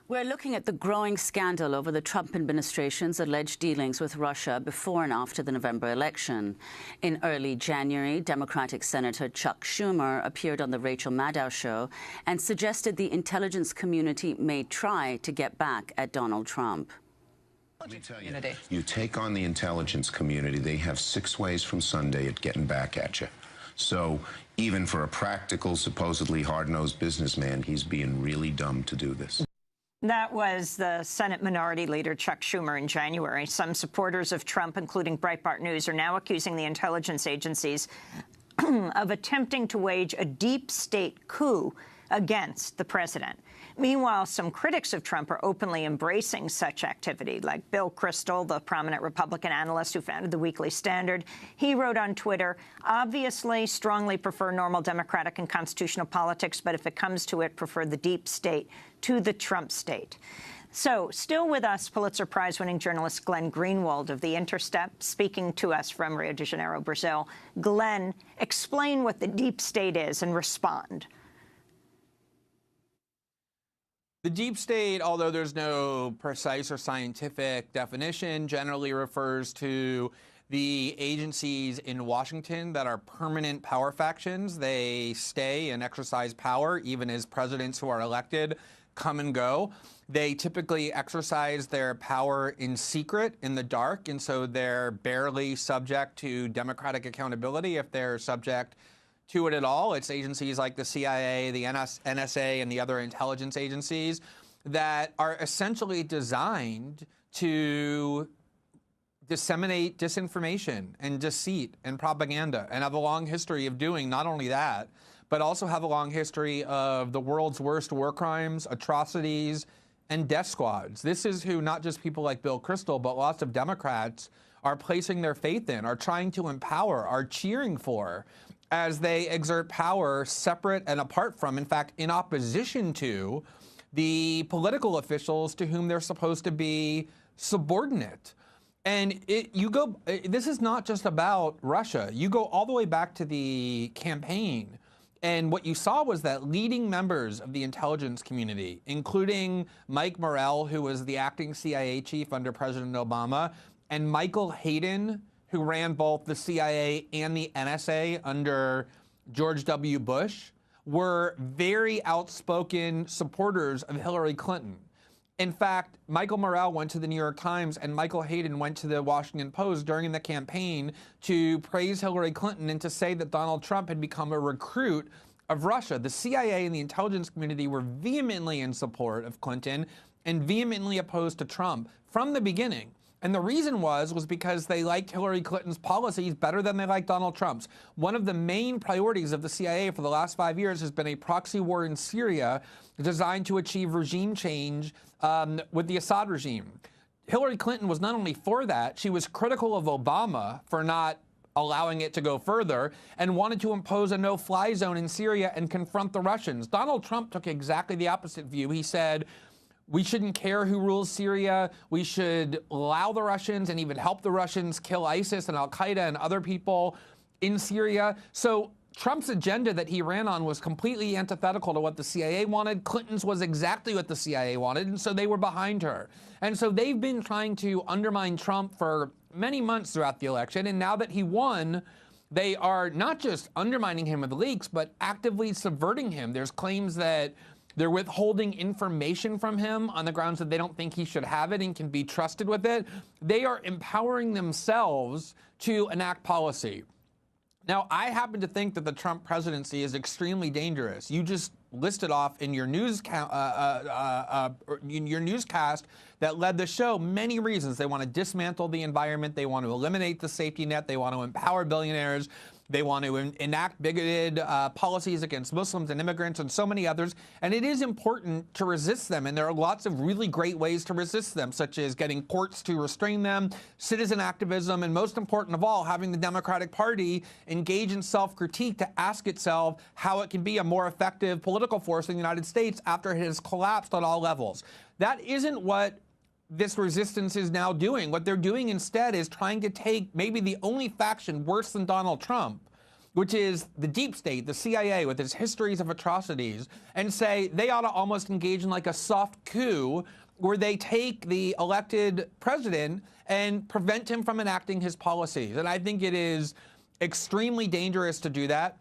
We're looking at the growing scandal over the Trump administration's alleged dealings with Russia before and after the November election. In early January, Democratic Senator Chuck Schumer appeared on the Rachel Maddow show and suggested the intelligence community may try to get back at Donald Trump. Let me tell you, you take on the intelligence community, they have 6 ways from Sunday at getting back at you. So even for a practical, supposedly hard-nosed businessman, he's being really dumb to do this. That was the Senate Minority Leader Chuck Schumer in January. Some supporters of Trump, including Breitbart News, are now accusing the intelligence agencies of attempting to wage a deep state coup against the president. Meanwhile, some critics of Trump are openly embracing such activity, like Bill Kristol, the prominent Republican analyst who founded the Weekly Standard. He wrote on Twitter, "Obviously, strongly prefer normal democratic and constitutional politics, but if it comes to it, prefer the deep state to the Trump state." So, still with us, Pulitzer Prize-winning journalist Glenn Greenwald of The Intercept, speaking to us from Rio de Janeiro, Brazil. Glenn, explain what the deep state is and respond. The deep state, although there's no precise or scientific definition, generally refers to the agencies in Washington that are permanent power factions. They stay and exercise power even as presidents who are elected come and go. They typically exercise their power in secret, in the dark, and so they're barely subject to democratic accountability if they're subject to it at all. It's agencies like the CIA, the NSA, and the other intelligence agencies that are essentially designed to disseminate disinformation and deceit and propaganda, and have a long history of doing not only that, but also have a long history of the world's worst war crimes, atrocities, and death squads. This is who not just people like Bill Kristol, but lots of Democrats are placing their faith in, are trying to empower, are cheering for, as they exert power separate and apart from, in fact, in opposition to, the political officials to whom they're supposed to be subordinate. And this is not just about Russia. You go all the way back to the campaign, and what you saw was that leading members of the intelligence community, including Mike Morrell, who was the acting CIA chief under President Obama, and Michael Hayden, who ran both the CIA and the NSA under George W. Bush, were very outspoken supporters of Hillary Clinton. In fact, Michael Morrell went to the New York Times and Michael Hayden went to the Washington Post during the campaign to praise Hillary Clinton and to say that Donald Trump had become a recruit of Russia. The CIA and the intelligence community were vehemently in support of Clinton and vehemently opposed to Trump from the beginning. And the reason was because they liked Hillary Clinton's policies better than they liked Donald Trump's. One of the main priorities of the CIA for the last 5 years has been a proxy war in Syria designed to achieve regime change with the Assad regime. Hillary Clinton was not only for that, she was critical of Obama for not allowing it to go further and wanted to impose a no-fly zone in Syria and confront the Russians. Donald Trump took exactly the opposite view. He said, we shouldn't care who rules Syria. We should allow the Russians and even help the Russians kill ISIS and al-Qaeda and other people in Syria. So Trump's agenda that he ran on was completely antithetical to what the CIA wanted. Clinton's was exactly what the CIA wanted, and so they were behind her. And so they've been trying to undermine Trump for many months throughout the election, and now that he won, they are not just undermining him with leaks, but actively subverting him. There's claims that they're withholding information from him on the grounds that they don't think he should have it and can be trusted with it. They are empowering themselves to enact policy. Now, I happen to think that the Trump presidency is extremely dangerous. You just listed off in your newscast that led the show many reasons. They want to dismantle the environment. They want to eliminate the safety net. They want to empower billionaires. They want to enact bigoted policies against Muslims and immigrants and so many others. And it is important to resist them. And there are lots of really great ways to resist them, such as getting courts to restrain them, citizen activism, and most important of all, having the Democratic Party engage in self-critique to ask itself how it can be a more effective political force in the United States after it has collapsed on all levels. That isn't what this resistance is now doing. What they're doing instead is trying to take maybe the only faction worse than Donald Trump which is the deep state, the CIA, with its histories of atrocities, and say they ought to almost engage in like a soft coup where they take the elected president and prevent him from enacting his policies. And I think it is extremely dangerous to do that.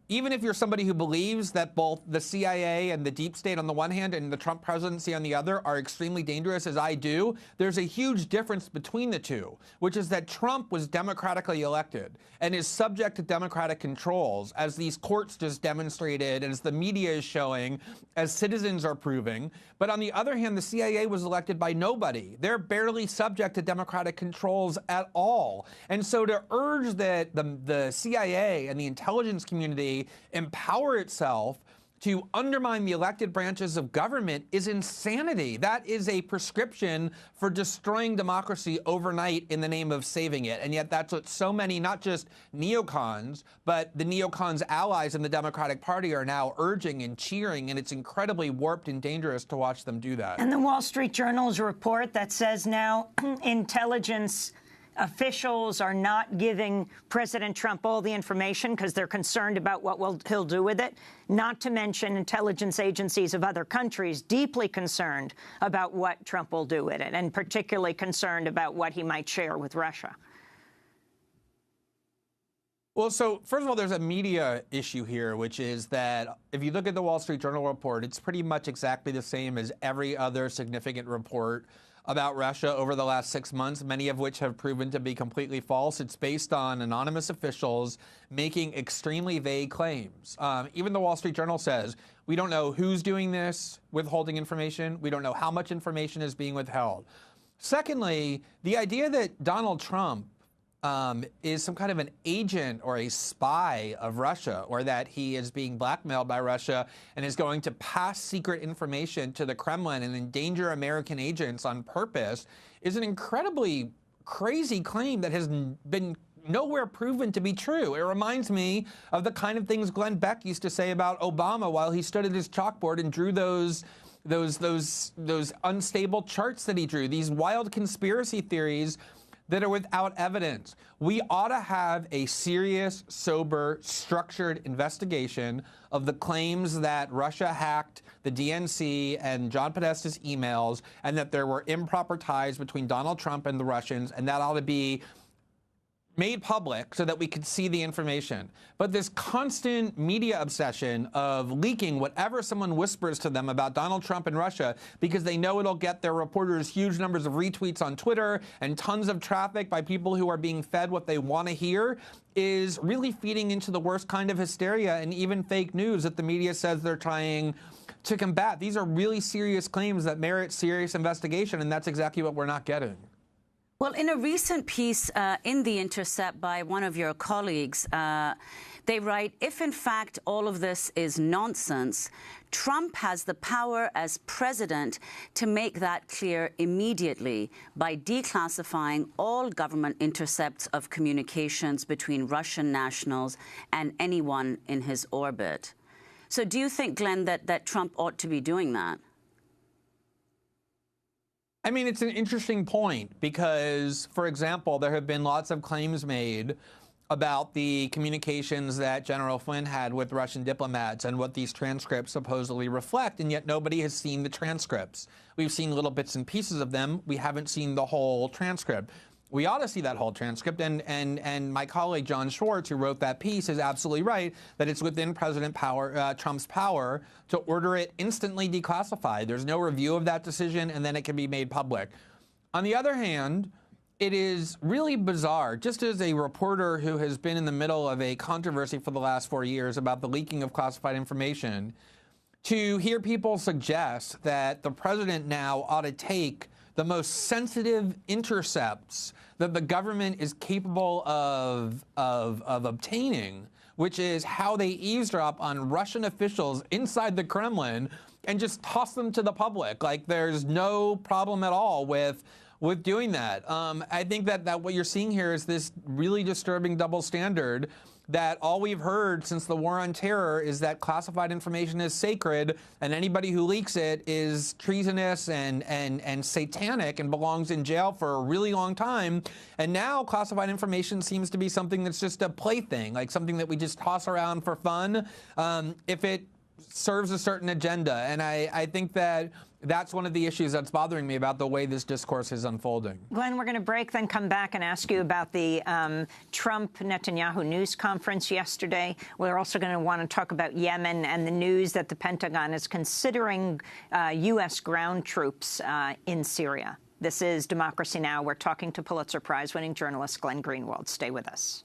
Even if you're somebody who believes that both the CIA and the deep state on the one hand and the Trump presidency on the other are extremely dangerous, as I do, there's a huge difference between the two, which is that Trump was democratically elected and is subject to democratic controls, as these courts just demonstrated, and as the media is showing, as citizens are proving. But on the other hand, the CIA was elected by nobody. They're barely subject to democratic controls at all. And so to urge that the CIA and the intelligence community empower itself to undermine the elected branches of government is insanity. That is a prescription for destroying democracy overnight in the name of saving it. And yet that's what so many, not just neocons, but the neocons' allies in the Democratic Party are now urging and cheering, and it's incredibly warped and dangerous to watch them do that. And the Wall Street Journal's report that says now intelligence officials are not giving President Trump all the information because they're concerned about what he'll do with it, not to mention intelligence agencies of other countries deeply concerned about what Trump will do with it, and particularly concerned about what he might share with Russia. Well, so first of all, there's a media issue here, which is that if you look at the Wall Street Journal report, it's pretty much exactly the same as every other significant report about Russia over the last 6 months, many of which have proven to be completely false. It's based on anonymous officials making extremely vague claims. Even the Wall Street Journal says, we don't know who's doing this, withholding information. We don't know how much information is being withheld. Secondly, the idea that Donald Trump is some kind of an agent or a spy of Russia, or that he is being blackmailed by Russia and is going to pass secret information to the Kremlin and endanger American agents on purpose, is an incredibly crazy claim that has been nowhere proven to be true. It reminds me of the kind of things Glenn Beck used to say about Obama while he stood at his chalkboard and drew those unstable charts that he drew, these wild conspiracy theories that are without evidence. We ought to have a serious, sober, structured investigation of the claims that Russia hacked the DNC and John Podesta's emails, and that there were improper ties between Donald Trump and the Russians, and that ought to be made public so that we could see the information. But this constant media obsession of leaking whatever someone whispers to them about Donald Trump and Russia because they know it'll get their reporters huge numbers of retweets on Twitter and tons of traffic by people who are being fed what they want to hear is really feeding into the worst kind of hysteria and even fake news that the media says they're trying to combat. These are really serious claims that merit serious investigation, and that's exactly what we're not getting. Well, in a recent piece in The Intercept by one of your colleagues, they write, if in fact all of this is nonsense, Trump has the power as president to make that clear immediately by declassifying all government intercepts of communications between Russian nationals and anyone in his orbit. So do you think, Glenn, that Trump ought to be doing that? I mean, it's an interesting point because, for example, there have been lots of claims made about the communications that General Flynn had with Russian diplomats and what these transcripts supposedly reflect, and yet nobody has seen the transcripts. We've seen little bits and pieces of them. We haven't seen the whole transcript. We ought to see that whole transcript, and my colleague John Schwartz, who wrote that piece, is absolutely right that it's within President Trump's power to order it instantly declassified. There's no review of that decision, and then it can be made public. On the other hand, it is really bizarre, just as a reporter who has been in the middle of a controversy for the last 4 years about the leaking of classified information, to hear people suggest that the president now ought to take the most sensitive intercepts that the government is capable of obtaining, which is how they eavesdrop on Russian officials inside the Kremlin, and just toss them to the public. Like, there's no problem at all with doing that. I think that what you're seeing here is this really disturbing double standard that all we've heard since the war on terror is that classified information is sacred, and anybody who leaks it is treasonous and satanic and belongs in jail for a really long time. And now classified information seems to be something that's just a plaything, like something that we just toss around for fun if it serves a certain agenda. And I think that that's one of the issues that's bothering me about the way this discourse is unfolding. Glenn, we're going to break, then come back and ask you about the Trump-Netanyahu news conference yesterday. We're also going to want to talk about Yemen and the news that the Pentagon is considering U.S. ground troops in Syria. This is Democracy Now! We're talking to Pulitzer Prize-winning journalist Glenn Greenwald. Stay with us.